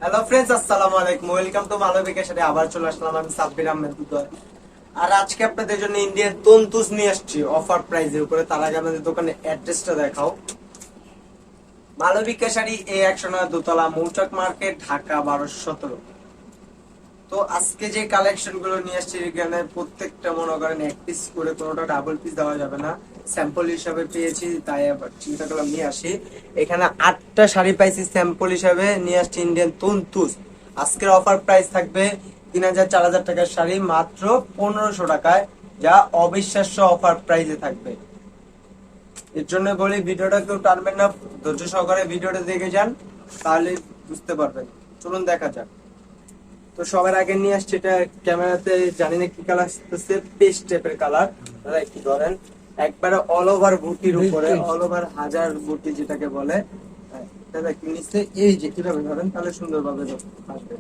Hello friends, আসসালামু আলাইকুম। Welcome to মালবিকের সাথে আবার চলে আসলাম আমি সাব্বির আহমেদ উদয়। আর আজকে আপনাদের জন্য ইন্ডিয়ান তন্তুজ নিয়ে আসছি অফার প্রাইজের উপরে। তার আগে আমাদের দোকানের অ্যাড্রেসটা দেখাও। মালবিকা শাড়ি A109 দোতলা, মৌচাক মার্কেট, ঢাকা 1217। তো আজকে যে কালেকশন গুলো নিয়ে আসছি এখানে প্রত্যেকটা মনে করেন এক পিস করে, কোনোটা ডাবল পিস দেওয়া যাবে না। স্যাম্পল হিসাবে পেয়েছি তাই আবার চিন্তা করলাম নিয়ে আসি। এখানে 8টা শাড়ি পাইছি স্যাম্পল হিসাবে নিয়ে আসছি ইন্ডিয়ান তন্তুজ। আজকের অফার প্রাইস থাকবে 3000-4000 টাকার শাড়ি মাত্র 1500 টাকায়, যা অবিশ্বাস্য অফার প্রাইসে থাকবে। এর জন্য বলি ভিডিওটা কেউ টানবেন না, ধৈর্য সহকারে ভিডিওটা দেখে যান, তাহলে বুঝতে পারবেন। চলুন দেখা যাক। তো সবার আগে নিয়ে আসছে এটা ক্যামেরাতে, জানি না কি কালার আসতেছে, পেস্ট টাইপের কালার। দাদা একটু ধরেন, একবারে অল ওভার বুটির উপরে, অল ওভার হাজার বুটি যেটাকে বলে। হ্যাঁ, দাদা একটু নিচে এই যে কিভাবে ধরেন তাহলে সুন্দরভাবে আসবে।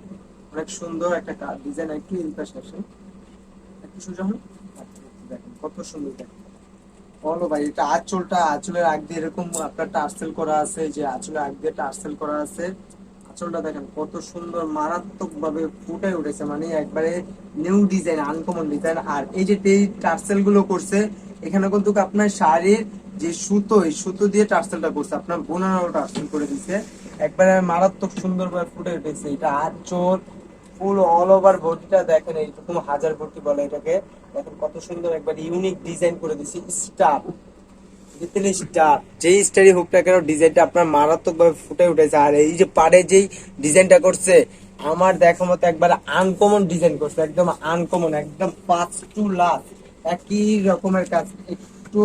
অনেক সুন্দর একটা ডিজাইন। একটু এই পাশে আসেন, একটু সোজা হন। দেখেন কত সুন্দর, দেখেন বলো ভাই। এটা আঁচলের আগ দিয়ে এরকম আপনার টার্সেল করা আছে, যে আঁচলের আগ দিয়ে টার্সেল করা আছে। আঁচলটা দেখেন কত সুন্দর, মারাত্মক ভাবে ফুটে উঠেছে, মানে একবারে নিউ ডিজাইন, আনকমন ডিজাইন। আর এই যে টার্সেল গুলো করছে এখানে কিন্তু আপনার শাড়ির যে সুতো, এই সুতো দিয়ে টার্সেলটা করছে, আপনার বোনারও টার্সেল করে দিছে। একবারে মারাত্মক সুন্দর ভাবে ফুটে উঠেছে। এটা আঁচল ফুল অল ওভার ভর্তিটা দেখেন, এইরকম হাজার ভর্তি বলে এটাকে। দেখেন কত সুন্দর, একবার ইউনিক ডিজাইন করে দিছি। স্টার, স্টার যেই স্টারই হোক না কেন, ডিজাইনটা আপনার মারাত্মক ভাবে ফুটে উঠেছে। আর এই যে পাড়ে যেই ডিজাইনটা করছে, আমার দেখা মতো একবার আনকমন ডিজাইন করছে, একদম আনকমন, একদম 5 to লাস্ট একই রকমের কাজ, একটু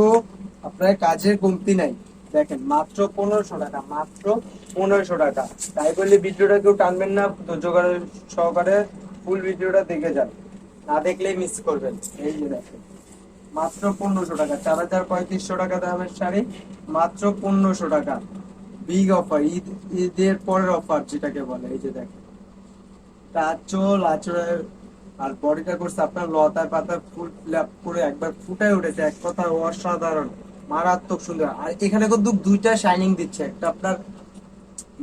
আপনার কাজের কমতি নাই। দেখেন মাত্র 1500 টাকা, মাত্র 1500 টাকা। তাই বলে ভিডিওটা কেউ টানবেন না, ধৈর্য সহকারে ফুল ভিডিওটা দেখে যান, না দেখলেই মিস করবেন। এই যে দেখেন মাত্র 1500 টাকা, 4500 টাকা দামের শাড়ি মাত্র 1500 টাকা। বিগ অফার, ঈদের পরের অফার যেটাকে বলে। এই যে দেখেন আঁচলের আর বডিটা করছে আপনার লতায় পাতায় ফুল ফিল আপ করে, একবার ফুটায় উঠেছে, এক কথা অসাধারণ, মারাত্মক সুন্দর। আর এখানে কিন্তু দুইটা শাইনিং দিচ্ছে, একটা আপনার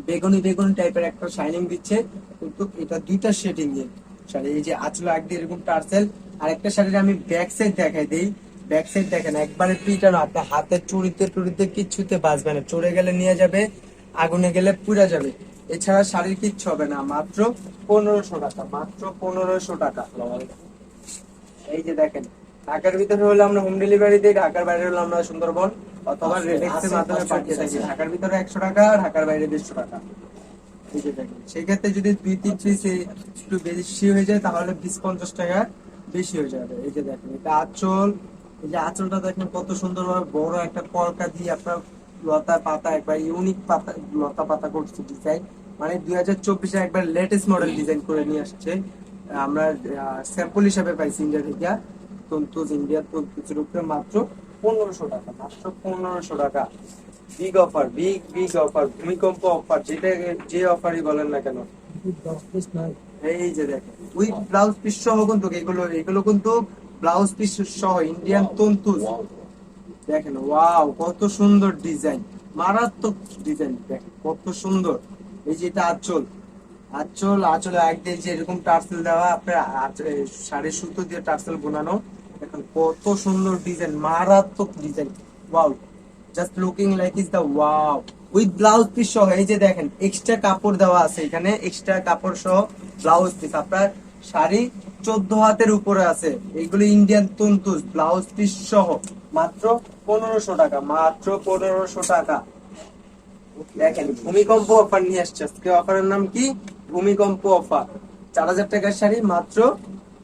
বেগুনি বেগুনি টাইপের একটা শাইনিং দিচ্ছে, কিন্তু এটা দুইটা শেডিং এর শাড়ি। এই যে আঁচলে আগ দিয়ে এরকম টার্সেল। আর একটা শাড়ির আমি ব্যাক সাইড দেখাই দেই। ব্যাক সাইড দেখেন একবারে পিটানো, আপনার হাতের চুড়িতে টুড়িতে কিচ্ছুতে বাজবে না, চড়ে গেলে নিয়ে যাবে, আগুনে গেলে পুড়ে যাবে। এছাড়া শাড়ির কিচ্ছু হবে না। মাত্র 1500 টাকা, মাত্র 1500 টাকা। এই যে দেখেন, ঢাকার ভিতরে হলে আমরা হোম ডেলিভারি দিই, ঢাকার বাইরে হলে আমরা সুন্দরবন অথবা রেডেক্সের মাধ্যমে পাঠিয়ে থাকি। ঢাকার ভিতরে 100 টাকা, ঢাকার বাইরে 150 টাকা। এই যে দেখেন, সেক্ষেত্রে যদি 2-3 পিস একটু বেশি হয়ে যায় তাহলে 20-50 টাকা বেশি হয়ে যাবে। এই যে দেখেন এটা আঁচল, এই যে আঁচলটা দেখেন কত সুন্দর ভাবে বড় একটা কলকা দিয়ে আপনার লতা পাতা, একবার ইউনিক পাতা, লতা পাতা করছে ডিজাইন, মানে 2024-এ একবার লেটেস্ট মডেল ডিজাইন করে নিয়ে আসছে। আমরা স্যাম্পল হিসাবে পাইছি ইন্ডিয়া থেকে। তন্তুজ ইন্ডিয়ার তন্তুজের উপরে মাত্র 1500 টাকা, মাত্র 1500 টাকা। Big offer, big big offer, ভূমিকম্প অফার, যেটা যে অফারই বলেন না কেন। এই যে দেখেন উইথ ব্লাউজ পিস সহ, কিন্তু এগুলো এগুলো কিন্তু ব্লাউজ পিস সহ ইন্ডিয়ান তন্তুজ। দেখেন ওয়াও কত সুন্দর ডিজাইন, মারাত্মক ডিজাইন, দেখেন কত সুন্দর। এই যে এটা আঁচল, আঁচলে এক দিয়ে যে এরকম টার্সেল দেওয়া, আপনার শাড়ির সুতো দিয়ে টার্সেল বোনানো। দেখেন কত সুন্দর ডিজাইন, মারাত্মক design. Wow, just looking like is the wow. With blouse piece সহ, এই যে দেখেন এক্সট্রা কাপড় দেওয়া আছে এখানে, এক্সট্রা কাপড় সহ ব্লাউজ পিস। আপনার শাড়ি 14 হাতের উপরে আছে, এইগুলো ইন্ডিয়ান তন্তুজ, ব্লাউজ পিস সহ মাত্র 1500 টাকা, মাত্র 1500 টাকা। দেখেন ভূমিকম্প অফার নিয়ে আসছে আজকে। অফারের নাম কি? ভূমিকম্প অফার। 4000 টাকার শাড়ি মাত্র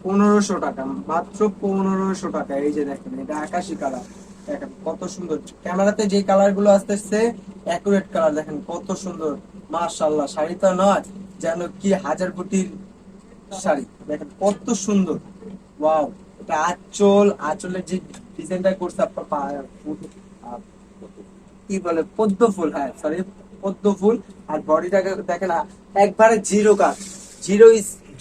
1500 টাকা, মাত্র 1500 টাকা। এই যে দেখেন এটা আকাশি কালার, দেখেন কত সুন্দর। ক্যামেরাতে যে কালার গুলো আসতেছে অ্যাকুরেট কালার, দেখেন কত সুন্দর, মাশাআল্লাহ। শাড়িটা নয় যেন কি হাজার কোটির শাড়ি, দেখেন কত সুন্দর। ওয়াও, এটা আঁচলের যে ডিজাইনটা করছে আপনার কি বলে পদ্ম ফুল, হ্যাঁ সরি পদ্ম ফুল। আর বডিটাকে দেখেন একবারে জিরো কাজ,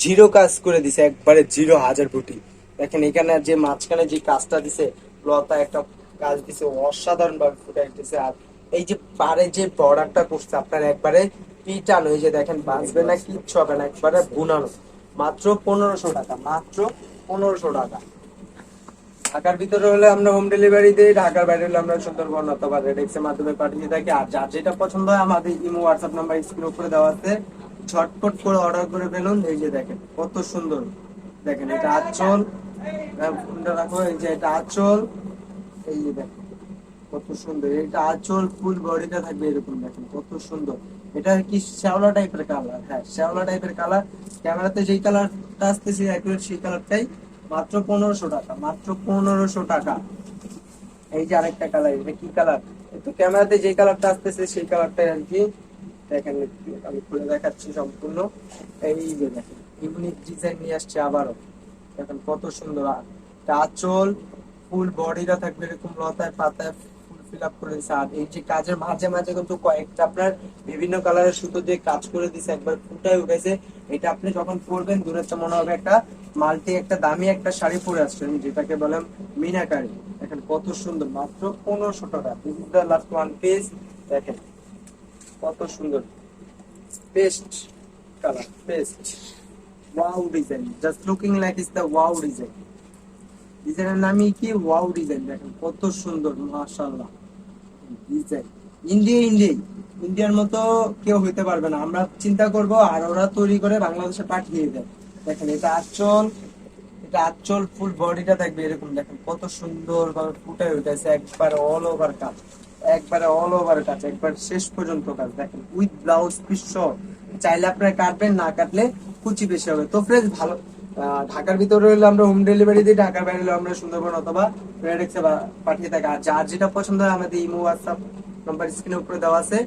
জিরো কাজ করে দিছে, একবারে জিরো হাজার কোটি। দেখেন এখানে যে মাঝখানে যে কাজটা দিছে, লতা একটা কাজ দিছে, অসাধারণ ভাবে ফুটে দিছে। আর এই যে পারে যে বর্ডারটা করছে আপনার একবারে পিটানো, এই যে দেখেন বাঁচবে না, কিচ্ছু হবে না, একবারে বুনানো। মাত্র 1500 টাকা, মাত্র 1500 টাকা। ঢাকার ভিতরে হলে আমরা হোম ডেলিভারি দিই, ঢাকার বাইরে হলে আমরা সুন্দরবন অথবা রেডেক্স এর মাধ্যমে পাঠিয়ে থাকি। আর যার যেটা পছন্দ হয় আমাদের ইমো হোয়াটসঅ্যাপ নাম্বার স্ক্রিন উপরে দেওয়া আছে, ঝটপট করে অর্ডার করে ফেলুন। এই যে দেখেন কত সুন্দর, দেখেন এটা আঁচল, ফোনটা রাখো, এই যে এটা আঁচল, এই যে দেখেন কত সুন্দর, এটা আঁচল ফুল বডিটা থাকবে এরকম, দেখেন কত সুন্দর। এটা কি শ্যাওলা টাইপের কালার, হ্যাঁ শ্যাওলা টাইপের কালার। ক্যামেরাতে যেই কালারটা আসতেছে অ্যাকুরেট সেই কালারটাই। মাত্র 1500 টাকা, মাত্র 1500 টাকা। এই যে আরেকটা কালার, এটা কি কালার, একটু ক্যামেরাতে যে কালারটা আসতেছে সেই কালারটাই আর কি। দেখেন একটু আমি খুলে দেখাচ্ছি সম্পূর্ণ। এই যে দেখেন ইউনিক ডিজাইন নিয়ে আসছে আবারও, দেখেন কত সুন্দর। এটা আঁচল, ফুল বডিটা থাকবে এরকম লতায় পাতায় ফুল ফিল আপ করে দিচ্ছে। আর এই যে কাজের মাঝে মাঝে কিন্তু কয়েকটা আপনার বিভিন্ন কালারের সুতো দিয়ে কাজ করে দিছে, একবার ফুটায় উঠেছে। এটা আপনি যখন পরবেন দূরে তো মনে হবে একটা মাল্টি, একটা দামি একটা শাড়ি পরে আসছেন, যেটাকে বলেন মিনাকারি। দেখেন কত সুন্দর, মাত্র 1500 টাকা। This is the last one piece, দেখেন কত সুন্দর, paste colour, paste wow design, just looking like is the wow design. ডিজাইনের নামই কি, ওয়াও ডিজাইন। দেখেন কত সুন্দর, মাশাআল্লাহ ডিজাইন। ইন্ডিয়ার মতো কেউ হইতে পারবে না, আমরা চিন্তা করব আর ওরা তৈরি করে বাংলাদেশে পাঠিয়ে দেয়। দেখেন এটা আঁচল, এটা আঁচল ফুল বডিটা থাকবে এরকম, দেখেন কত সুন্দর ভাবে ফুটায় উঠেছে, একবার অল ওভার কাজ, একবারে অল ওভার কাজ, একবার শেষ পর্যন্ত কাজ। দেখেন উইথ ব্লাউজ পিস সহ। চাইলে আপনারা কাটবেন, না কাটলে কুচি বেশি হবে। তো ফ্রেন্ডস ভালো, ঢাকার ভিতরে হলে আমরা হোম ডেলিভারি দিই, ঢাকার বাইরে হলে আমরা সুন্দরবন অথবা রেডেক্সে পাঠিয়ে থাকি। আর যার যেটা পছন্দ হয় আমাদের ইমো হোয়াটসঅ্যাপ নাম্বার স্ক্রিনের উপরে দেওয়া আছে,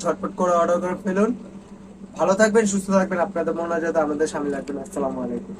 ঝটপট করে অর্ডার করে ফেলুন। ভালো থাকবেন, সুস্থ থাকবেন, আপনাদের মনে হয় যাতে আমাদের সামনে রাখবেন। আসসালামু আলাইকুম।